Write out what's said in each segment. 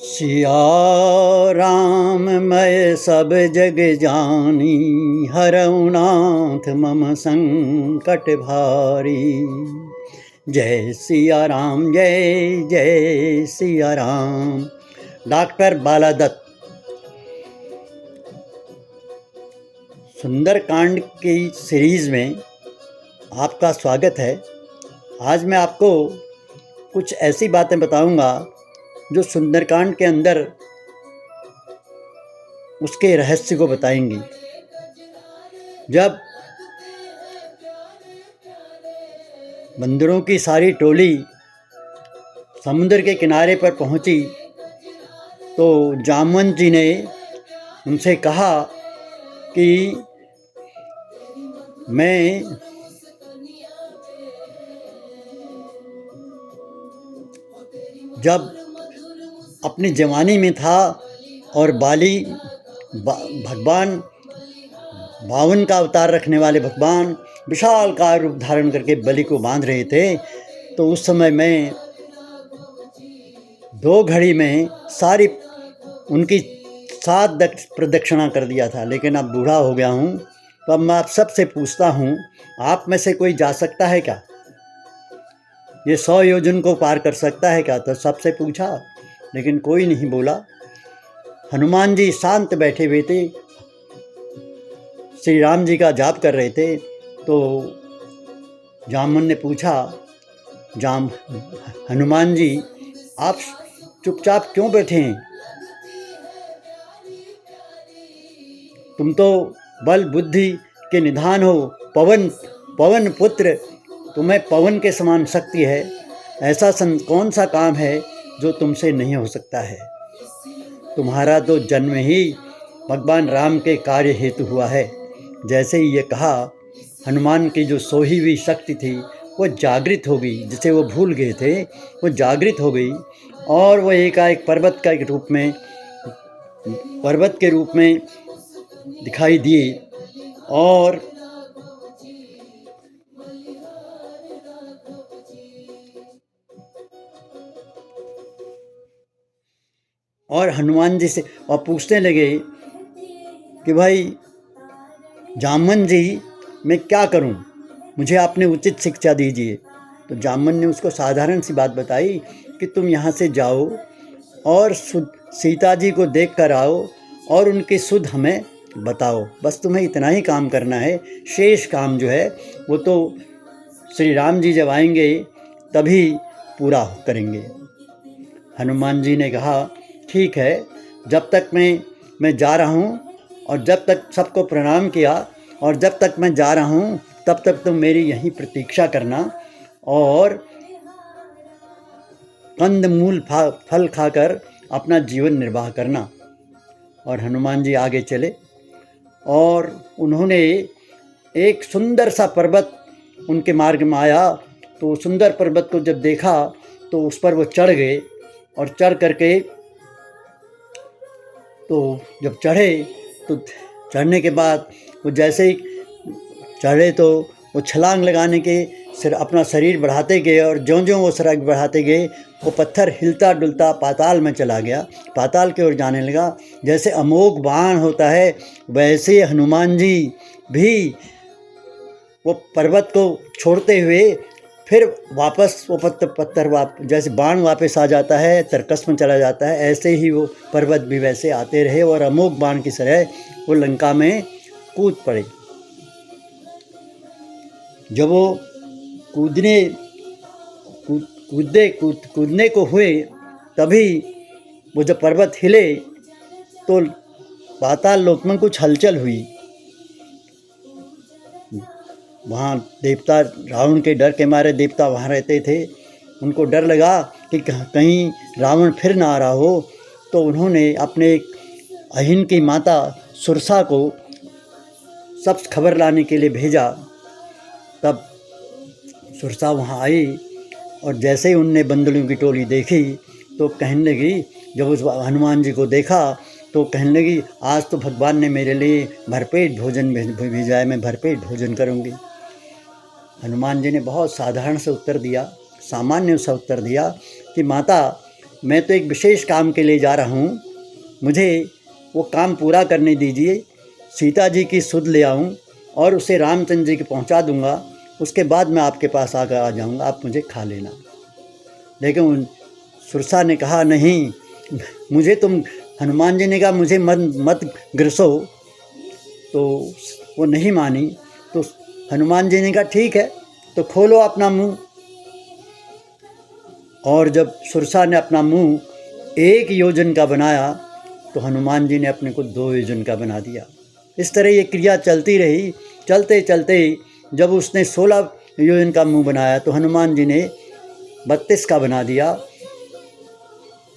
सिया राम मैं सब जग जानी, हरऊ नाथ मम संकट भारी। जय सिया राम, जय जय सिया राम। डॉक्टर बालादत्त। सुंदरकांड की सीरीज़ में आपका स्वागत है। आज मैं आपको कुछ ऐसी बातें बताऊंगा जो सुंदरकांड के अंदर उसके रहस्य को बताएंगी। जब बंदरों की सारी टोली समुद्र के किनारे पर पहुंची तो जामवंत जी ने उनसे कहा कि मैं जब अपनी जवानी में था और बाली भगवान 52 का अवतार रखने वाले भगवान विशालकाय रूप धारण करके बलि को बांध रहे थे, तो उस समय मैं 2 घड़ी में सारी उनकी 7 प्रदक्षिणा कर दिया था। लेकिन अब बूढ़ा हो गया हूँ, तो अब मैं आप सबसे पूछता हूँ, आप में से कोई जा सकता है क्या? ये 100 योजन को पार कर सकता है क्या? तो सबसे पूछा, लेकिन कोई नहीं बोला। हनुमान जी शांत बैठे हुए थे, श्री राम जी का जाप कर रहे थे। तो जामवन ने पूछा, हनुमान जी आप चुपचाप क्यों बैठे हैं? तुम तो बल बुद्धि के निधान हो, पवन पुत्र, तुम्हें पवन के समान शक्ति है। ऐसा कौन सा काम है जो तुमसे नहीं हो सकता है? तुम्हारा तो जन्म ही भगवान राम के कार्य हेतु हुआ है। जैसे ही ये कहा, हनुमान की जो सोई हुई शक्ति थी वो जागृत हो गई, जिसे वो भूल गए थे वो जागृत हो गई, और वो एकाएक पर्वत के रूप में दिखाई दिए। और हनुमान जी से और पूछने लगे कि भाई जामवन जी, मैं क्या करूं? मुझे आपने उचित शिक्षा दीजिए। तो जामवन ने उसको साधारण सी बात बताई कि तुम यहाँ से जाओ और सीता जी को देख कर आओ और उनकी सुध हमें बताओ। बस तुम्हें इतना ही काम करना है। शेष काम जो है वो तो श्री राम जी जब आएंगे तभी पूरा करेंगे। हनुमान जी ने कहा, ठीक है, जब तक मैं जा रहा हूँ, और जब तक सबको प्रणाम किया, और जब तक मैं जा रहा हूँ तब तक तुम मेरी यहीं प्रतीक्षा करना और कंदमूल फल खाकर अपना जीवन निर्वाह करना। और हनुमान जी आगे चले और उन्होंने एक सुंदर सा पर्वत उनके मार्ग में आया। तो सुंदर पर्वत को जब देखा तो उस पर वो चढ़ गए, और चढ़ करके तो जब चढ़े तो चढ़ने के बाद वो जैसे ही चढ़े तो वो छलांग लगाने के अपना शरीर बढ़ाते गए, और ज्यों-ज्यों वो शरीर बढ़ाते गए वो पत्थर हिलता डुलता पाताल में चला गया, पाताल की ओर जाने लगा। जैसे अमोघ बाण होता है वैसे हनुमान जी भी वो पर्वत को छोड़ते हुए फिर वापस वो पत्थर जैसे बाण वापस आ जाता है, तरकस में चला जाता है, ऐसे ही वो पर्वत भी वैसे आते रहे और अमोघ बाण की तरह वो लंका में कूद पड़े। जब वो कूदने को हुए, तभी वो जब पर्वत हिले तो पाताल लोक में कुछ हलचल हुई। वहाँ देवता, रावण के डर के मारे देवता वहाँ रहते थे, उनको डर लगा कि कहीं रावण फिर ना आ रहा हो। तो उन्होंने अपने अहिन की माता सुरसा को सब खबर लाने के लिए भेजा। तब सुरसा वहाँ आई, और जैसे ही उनने बंदरों की टोली देखी तो कहने लगी, जब उस हनुमान जी को देखा तो कहने लगी, आज तो भगवान ने मेरे लिए भरपेट भोजन भेजा है, मैं भरपेट भोजन करूँगी। हनुमान जी ने बहुत साधारण से उत्तर दिया, सामान्य सा उत्तर दिया कि माता, मैं तो एक विशेष काम के लिए जा रहा हूँ, मुझे वो काम पूरा करने दीजिए। सीता जी की सुध ले आऊँ और उसे रामचंद्र जी के पहुँचा दूँगा, उसके बाद मैं आपके पास आकर आ जाऊँगा, आप मुझे खा लेना। लेकिन सुरसा ने कहा, नहीं, मुझे तुम, हनुमान जी ने कहा मुझे मत ग्रसो, तो वो नहीं मानी। तो हनुमान जी ने कहा ठीक है, तो खोलो अपना मुंह। और जब सुरसा ने अपना मुंह 1 योजन का बनाया तो हनुमान जी ने अपने को 2 योजन का बना दिया। इस तरह ये क्रिया चलती रही। चलते चलते जब उसने 16 योजन का मुंह बनाया तो हनुमान जी ने 32 का बना दिया,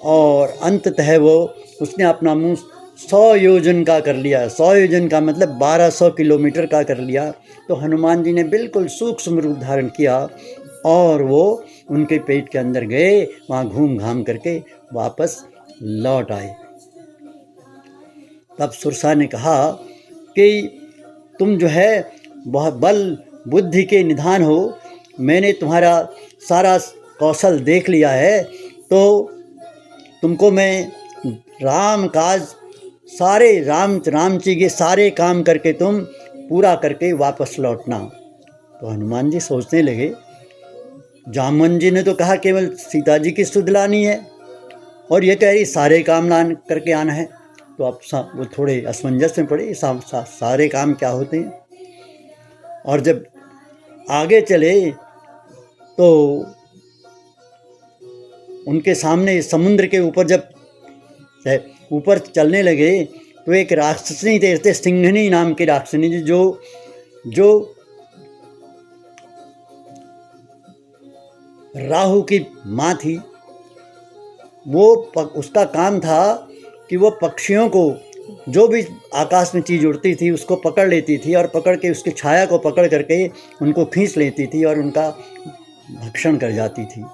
और अंततः उसने अपना मुंह 100 योजन का कर लिया। 100 योजन का मतलब 1200 किलोमीटर का कर लिया। तो हनुमान जी ने बिल्कुल सूक्ष्म रूप धारण किया और वो उनके पेट के अंदर गए, वहाँ घूम घाम करके वापस लौट आए। तब सुरसा ने कहा कि तुम जो है बहुत बल बुद्धि के निधान हो, मैंने तुम्हारा सारा कौशल देख लिया है, तो तुमको मैं राम काज सारे राम जी के सारे काम करके तुम पूरा करके वापस लौटना। तो हनुमान जी सोचने लगे, जामवन जी ने तो कहा केवल सीता जी की सुध लानी है, और ये कह रही सारे काम लान करके आना है। तो अब वो थोड़े असमंजस में पड़े, सारे काम क्या होते हैं। और जब आगे चले तो उनके सामने समुद्र के ऊपर जब ऊपर चलने लगे तो एक राक्षसनी थे, सिंघनी नाम की राक्षसनी, जो राहु की माँ थी। वो उसका काम था कि वो पक्षियों को, जो भी आकाश में चीज़ उड़ती थी उसको पकड़ लेती थी, और पकड़ के उसकी छाया को पकड़ करके उनको खींच लेती थी और उनका भक्षण कर जाती थी।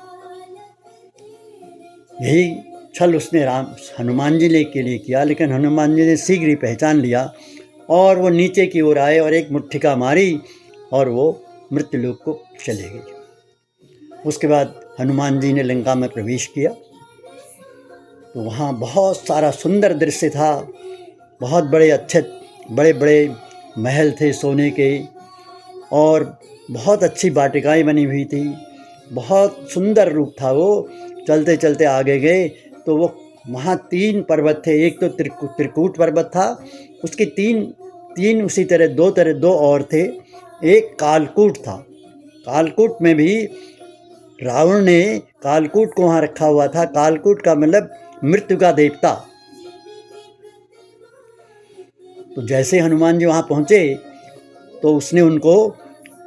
यही छल उसने हनुमान जी के लिए किया, लेकिन हनुमान जी ने शीघ्र ही पहचान लिया और वो नीचे की ओर आए और एक मुट्ठिका मारी और वो मृत्युलोक को चले गए। उसके बाद हनुमान जी ने लंका में प्रवेश किया तो वहाँ बहुत सारा सुंदर दृश्य था। बहुत बड़े बड़े महल थे सोने के, और बहुत अच्छी वाटिकाएं बनी हुई थी। बहुत सुंदर रूप था वो। चलते चलते आगे गए तो वो वहाँ 3 पर्वत थे। एक तो त्रिकूट पर्वत था, उसकी तीन उसी तरह दो और थे। एक कालकूट था। कालकूट में भी रावण ने कालकूट को वहाँ रखा हुआ था। कालकूट का मतलब मृत्यु का देवता। तो जैसे हनुमान जी वहाँ पहुँचे तो उसने उनको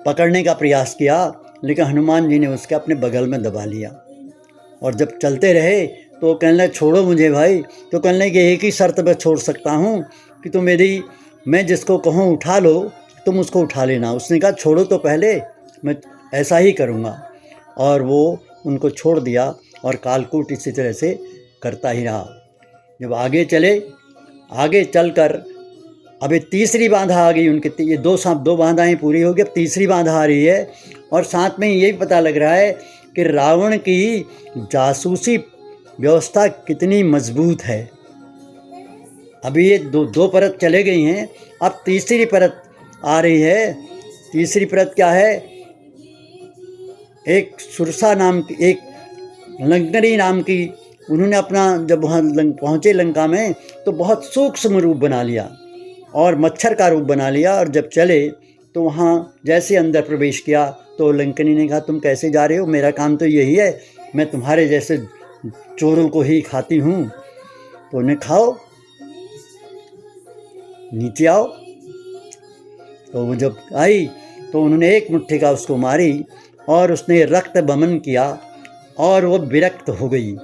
पकड़ने का प्रयास किया, लेकिन हनुमान जी ने उसके अपने बगल में दबा लिया। और जब चलते रहे तो कहने लगे छोड़ो मुझे भाई। तो कहने लगे एक ही शर्त पर छोड़ सकता हूँ कि तुम यदि मैं जिसको कहूँ उठा लो तुम उसको उठा लेना। उसने कहा छोड़ो तो पहले, मैं ऐसा ही करूँगा। और वो उनको छोड़ दिया और कालकूट इसी तरह से करता ही रहा। जब आगे चले, आगे चलकर अब ये तीसरी बाधा आ गई उनके। ये दो बाधाएँ पूरी हो गई, अब तीसरी बाधा आ रही है। और साथ में ये भी पता लग रहा है कि रावण की जासूसी व्यवस्था कितनी मजबूत है। अभी ये दो परत चले गई हैं, अब तीसरी परत आ रही है। तीसरी परत क्या है? एक सुरसा नाम की, एक लंकनी नाम की, उन्होंने अपना जब वहाँ पहुँचे लंका में तो बहुत सूक्ष्म रूप बना लिया और मच्छर का रूप बना लिया। और जब चले तो वहाँ जैसे अंदर प्रवेश किया तो लंकनी ने कहा तुम कैसे जा रहे हो? मेरा काम तो यही है, मैं तुम्हारे जैसे चोरों को ही खाती हूँ। तो उन्हें खाओ, नीचे आओ। तो वो जब आई तो उन्होंने एक मुट्ठी का उसको मारी और उसने रक्त बमन किया और वो विरक्त हो गई।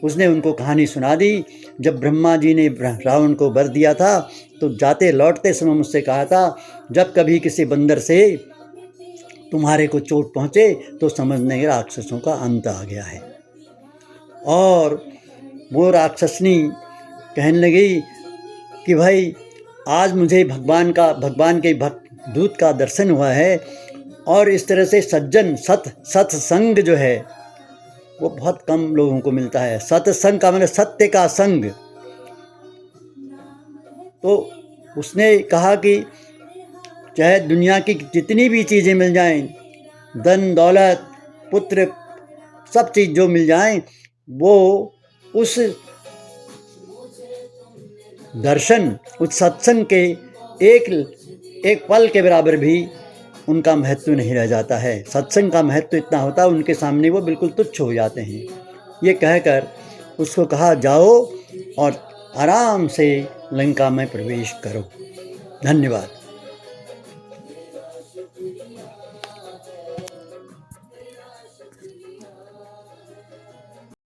उसने उनको कहानी सुना दी। जब ब्रह्मा जी ने रावण को वर दिया था तो जाते लौटते समय मुझसे कहा था जब कभी किसी बंदर से तुम्हारे को चोट पहुँचे तो समझने के राक्षसों का अंत आ गया है। और वो राक्षसनी कहने लगी कि भाई आज मुझे भगवान के दूत का दर्शन हुआ है और इस तरह से सज्जन सत्संग जो है वो बहुत कम लोगों को मिलता है। सत्संग का मतलब सत्य का संग। तो उसने कहा कि चाहे दुनिया की जितनी भी चीज़ें मिल जाएं, धन दौलत पुत्र सब चीज़ जो मिल जाएं, वो उस दर्शन उस सत्संग के एक पल के बराबर भी उनका महत्व नहीं रह जाता है। सत्संग का महत्व इतना होता है उनके सामने वो बिल्कुल तुच्छ हो जाते हैं। ये कहकर उसको कहा जाओ और आराम से लंका में प्रवेश करो। धन्यवाद।